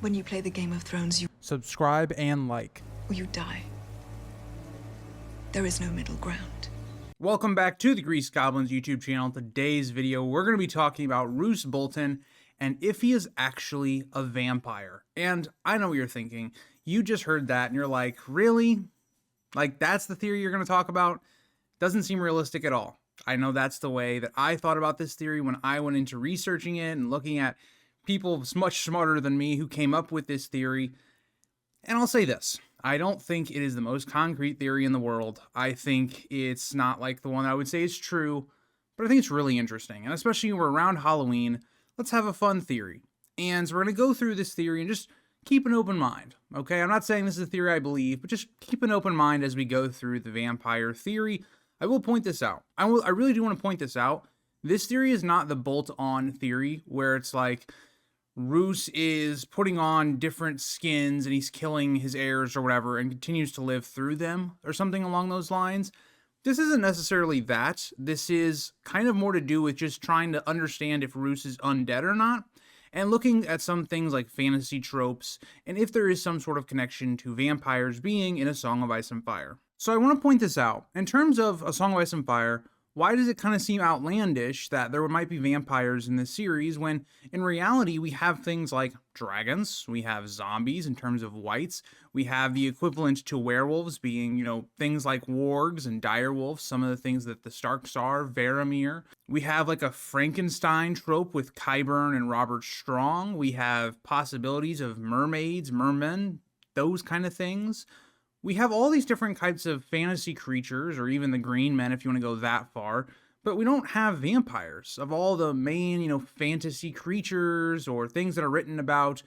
When you play the Game of Thrones, Subscribe and like. you die. There is no middle ground. Welcome back to the Grease Goblins YouTube channel. Today's video, we're going to be talking about Roose Bolton and if he is actually a vampire. And I know what you're thinking. You just heard that and you're like, really? Like, that's the theory you're going to talk about? Doesn't seem realistic at all. I know that's the way that I thought about this theory when I went into researching it and looking at people much smarter than me who came up with this theory. And I'll say this. I don't think it is the most concrete theory in the world. I think it's not like the one I would say is true, but I think it's really interesting. And especially when we're around Halloween, let's have a fun theory. And so we're going to go through this theory and just keep an open mind, okay? I'm not saying this is a theory I believe, but just keep an open mind as we go through the vampire theory. I will point this out. I really do want to point this out. This theory is not the bolt-on theory where it's like Roose is putting on different skins and he's killing his heirs or whatever and continues to live through them or something along those lines. This isn't necessarily that. This is kind of more to do with just trying to understand if Roose is undead or not and looking at some things like fantasy tropes and if there is some sort of connection to vampires being in A Song of Ice and Fire. So I want to point this out. In terms of A Song of Ice and Fire, why does it kind of seem outlandish that there might be vampires in this series when in reality we have things like dragons, we have zombies in terms of wights, we have the equivalent to werewolves being, you know, things like wargs and direwolves, some of the things that the Starks are, Varamir. We have like a Frankenstein trope with Qyburn and Robert Strong. We have possibilities of mermaids, mermen, those kind of things. We have all these different types of fantasy creatures, or even the green men if you want to go that far, but we don't have vampires. Of all the main, fantasy creatures or things that are written about,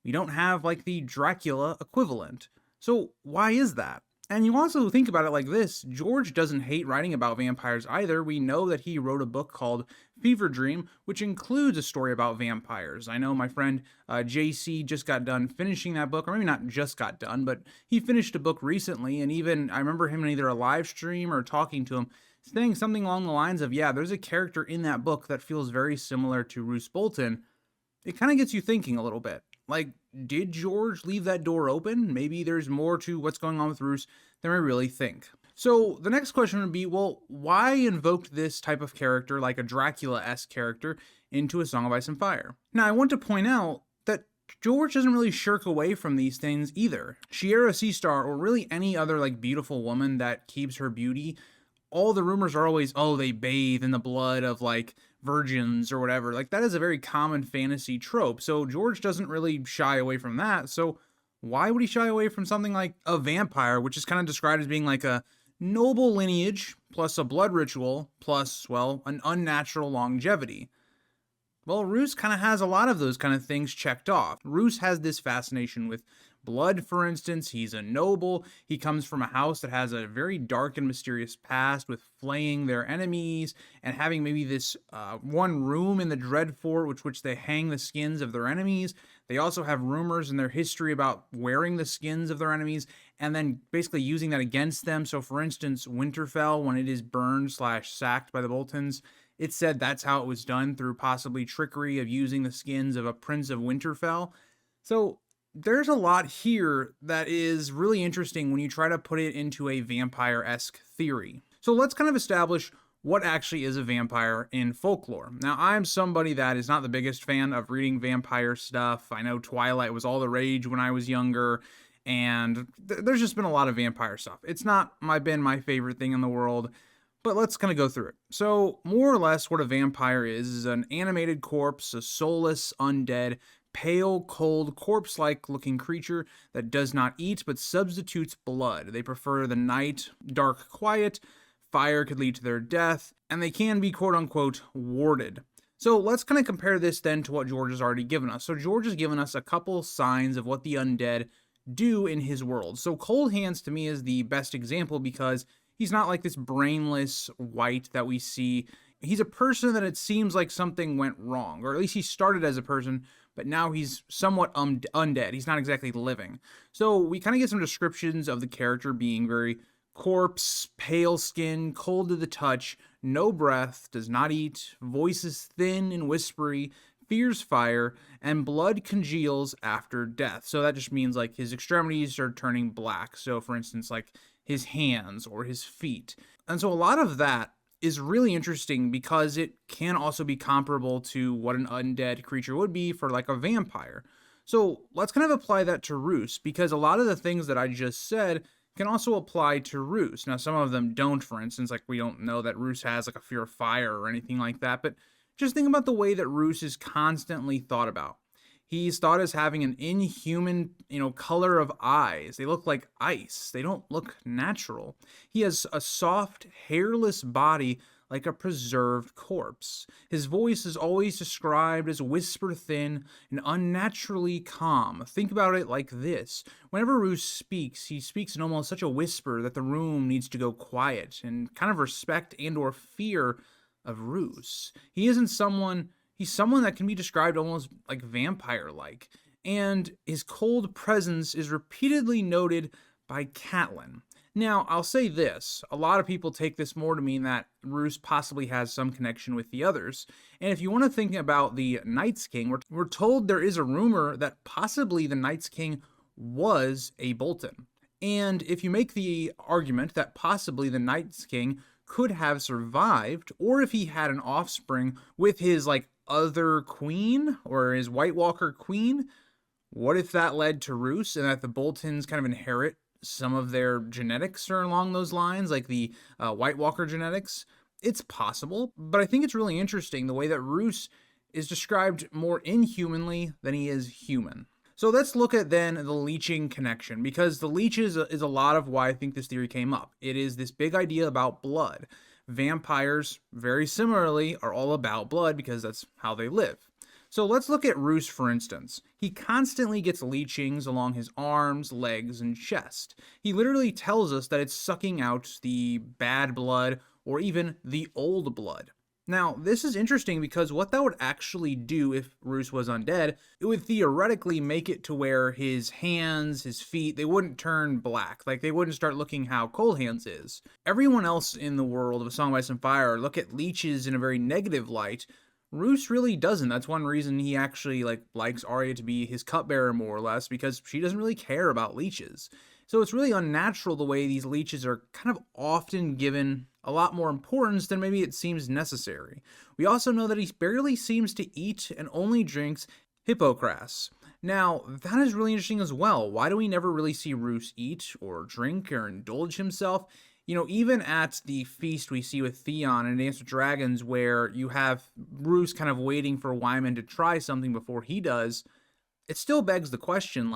we don't have like the Dracula equivalent. So why is that? And you also think about it like this, George doesn't hate writing about vampires either. We know that he wrote a book called Fever Dream, which includes a story about vampires. I know my friend JC just got done finishing that book, or maybe not just got done, but he finished a book recently, and even I remember him in either a live stream or talking to him, saying something along the lines of, yeah, there's a character in that book that feels very similar to Roose Bolton. It kind of gets you thinking a little bit. Like, did George leave that door open? Maybe there's more to what's going on with Roose than we really think. So the next question would be, well, why invoke this type of character, like a Dracula-esque character, into A Song of Ice and Fire? Now, I want to point out that George doesn't really shirk away from these things either. Shiera Seastar, or really any other like beautiful woman that keeps her beauty, all the rumors are always, oh, they bathe in the blood of like virgins or whatever. Like that is a very common fantasy trope. So George doesn't really shy away from that. So why would he shy away from something like a vampire, which is kind of described as being like a noble lineage plus a blood ritual plus, well, an unnatural longevity? Well, Roose kind of has a lot of those kind of things checked off. Roose has this fascination with blood, for instance. He's a noble. He comes from a house that has a very dark and mysterious past with flaying their enemies and having maybe this one room in the Dreadfort which they hang the skins of their enemies. They also have rumors in their history about wearing the skins of their enemies and then basically using that against them. So for instance, Winterfell, when it is burned / sacked by the Boltons, it said that's how it was done, through possibly trickery of using the skins of a Prince of Winterfell. So there's a lot here that is really interesting when you try to put it into a vampire-esque theory. So let's kind of establish what actually is a vampire in folklore. Now, I'm somebody that is not the biggest fan of reading vampire stuff. I know Twilight was all the rage when I was younger, and there's just been a lot of vampire stuff. It's not been my favorite thing in the world, but let's kind of go through it. So more or less what a vampire is an animated corpse, a soulless undead, pale, cold, corpse-like looking creature that does not eat but substitutes blood. They prefer the night, dark, quiet. Fire could lead to their death, and they can be quote-unquote warded. So let's kind of compare this then to what George has already given us. So George has given us a couple signs of what the undead do in his world. So Coldhands to me is the best example because he's not like this brainless wight that we see. He's a person that it seems like something went wrong, or at least he started as a person, but now he's somewhat undead. He's not exactly living. So we kind of get some descriptions of the character being very corpse, pale skin, cold to the touch, no breath, does not eat, voice is thin and whispery, fears fire, and blood congeals after death. So that just means like his extremities are turning black. So for instance, like his hands or his feet. And so a lot of that is really interesting because it can also be comparable to what an undead creature would be for like a vampire. So let's kind of apply that to Roose, because a lot of the things that I just said can also apply to Roose. Now, some of them don't, for instance, like we don't know that Roose has like a fear of fire or anything like that, but just think about the way that Roose is constantly thought about. He's thought as having an inhuman, color of eyes. They look like ice. They don't look natural. He has a soft, hairless body like a preserved corpse. His voice is always described as whisper thin and unnaturally calm. Think about it like this. Whenever Roose speaks, he speaks in almost such a whisper that the room needs to go quiet, and kind of respect and or fear of Roose. He's someone that can be described almost like vampire-like, and his cold presence is repeatedly noted by Catelyn. Now, I'll say this, a lot of people take this more to mean that Roose possibly has some connection with the others, and if you want to think about the Night's King, we're told there is a rumor that possibly the Night's King was a Bolton. And if you make the argument that possibly the Night's King could have survived, or if he had an offspring with his other queen or his White Walker queen, what if that led to Roose and that the Boltons kind of inherit some of their genetics or along those lines, like the White Walker genetics? It's possible, but I think it's really interesting the way that Roose is described more inhumanly than he is human. So let's look at then the leeching connection, because the leeches is a lot of why I think this theory came up. It is this big idea about blood. Vampires, very similarly, are all about blood because that's how they live. So let's look at Roose, for instance. He constantly gets leechings along his arms, legs, and chest. He literally tells us that it's sucking out the bad blood or even the old blood. Now, this is interesting because what that would actually do if Roose was undead, it would theoretically make it to where his hands, his feet, they wouldn't turn black. Like, they wouldn't start looking how Coldhands is. Everyone else in the world of A Song of Ice and Fire look at leeches in a very negative light. Roose really doesn't. That's one reason he actually likes Arya to be his cupbearer, more or less, because she doesn't really care about leeches. So it's really unnatural the way these leeches are kind of often given a lot more importance than maybe it seems necessary. We also know that he barely seems to eat and only drinks hippocras. Now, that is really interesting as well. Why do we never really see Roose eat or drink or indulge himself? Even at the feast we see with Theon and Dance with Dragons, where you have Roose kind of waiting for Wyman to try something before he does, it still begs the question,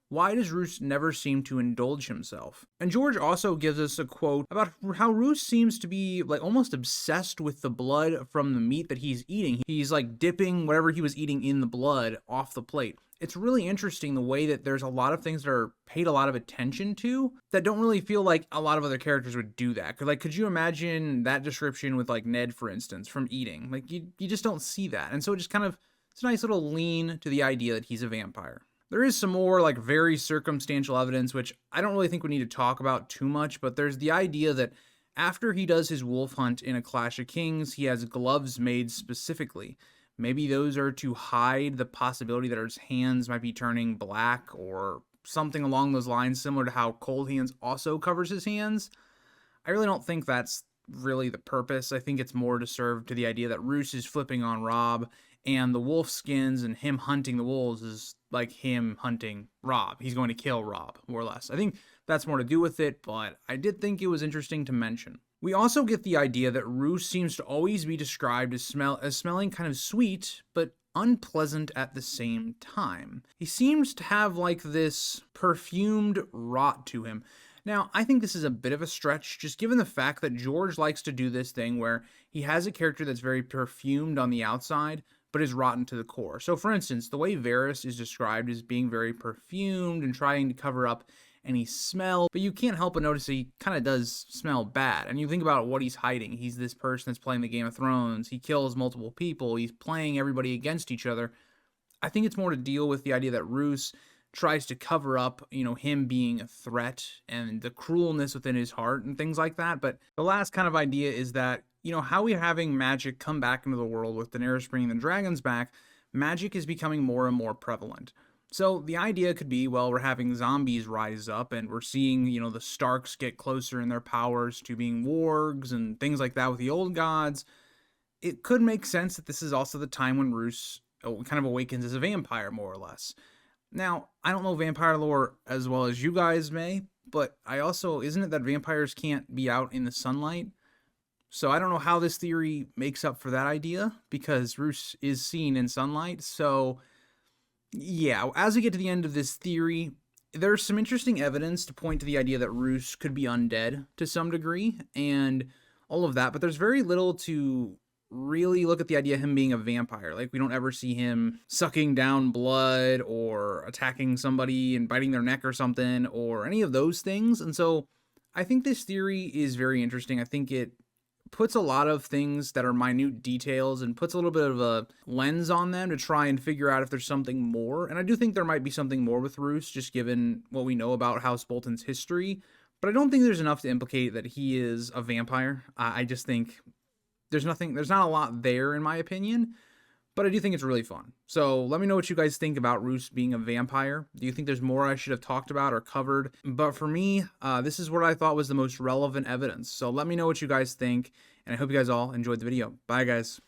why does Roose never seem to indulge himself? And George also gives us a quote about how Roose seems to be almost obsessed with the blood from the meat that he's eating. He's dipping whatever he was eating in the blood off the plate. It's really interesting the way that there's a lot of things that are paid a lot of attention to that don't really feel like a lot of other characters would do that. Could you imagine that description with Ned, for instance, from eating? You just don't see that. And so it just it's a nice little lean to the idea that he's a vampire. There is some more very circumstantial evidence, which I don't really think we need to talk about too much, but there's the idea that after he does his wolf hunt in A Clash of Kings, he has gloves made specifically. Maybe those are to hide the possibility that his hands might be turning black or something along those lines, similar to how Coldhands also covers his hands. I really don't think that's really the purpose. I think it's more to serve to the idea that Roose is flipping on Robb, and the wolf skins and him hunting the wolves is like him hunting Robb. He's going to kill Robb, more or less. I think that's more to do with it, but I did think it was interesting to mention. We also get the idea that Roose seems to always be described as smelling kind of sweet, but unpleasant at the same time. He seems to have this perfumed rot to him. Now, I think this is a bit of a stretch, just given the fact that George likes to do this thing where he has a character that's very perfumed on the outside, but is rotten to the core. So, for instance, the way Varys is described as being very perfumed and trying to cover up any smell, but you can't help but notice he kind of does smell bad. And you think about what he's hiding. He's this person that's playing the Game of Thrones. He kills multiple people. He's playing everybody against each other. I think it's more to deal with the idea that Roose tries to cover up, him being a threat and the cruelness within his heart and things like that. But the last kind of idea is that, how we're having magic come back into the world with Daenerys bringing the dragons back, magic is becoming more and more prevalent. So the idea could be, well, we're having zombies rise up and we're seeing, the Starks get closer in their powers to being wargs and things like that with the old gods. It could make sense that this is also the time when Roose kind of awakens as a vampire, more or less. Now, I don't know vampire lore as well as you guys may, but isn't it that vampires can't be out in the sunlight? So I don't know how this theory makes up for that idea, because Roose is seen in sunlight. So yeah, as we get to the end of this theory, there's some interesting evidence to point to the idea that Roose could be undead to some degree, and all of that, but there's very little to really look at the idea of him being a vampire. Like, we don't ever see him sucking down blood or attacking somebody and biting their neck or something, or any of those things. And so I think this theory is very interesting. I think it puts a lot of things that are minute details and puts a little bit of a lens on them to try and figure out if there's something more. And I do think there might be something more with Roose, just given what we know about House Bolton's history. But I don't think there's enough to implicate that he is a vampire. I just think there's not a lot there, in my opinion. But I do think it's really fun. So let me know what you guys think about Roose being a vampire. Do you think there's more I should have talked about or covered? But for me, this is what I thought was the most relevant evidence. So let me know what you guys think, and I hope you guys all enjoyed the video. Bye, guys.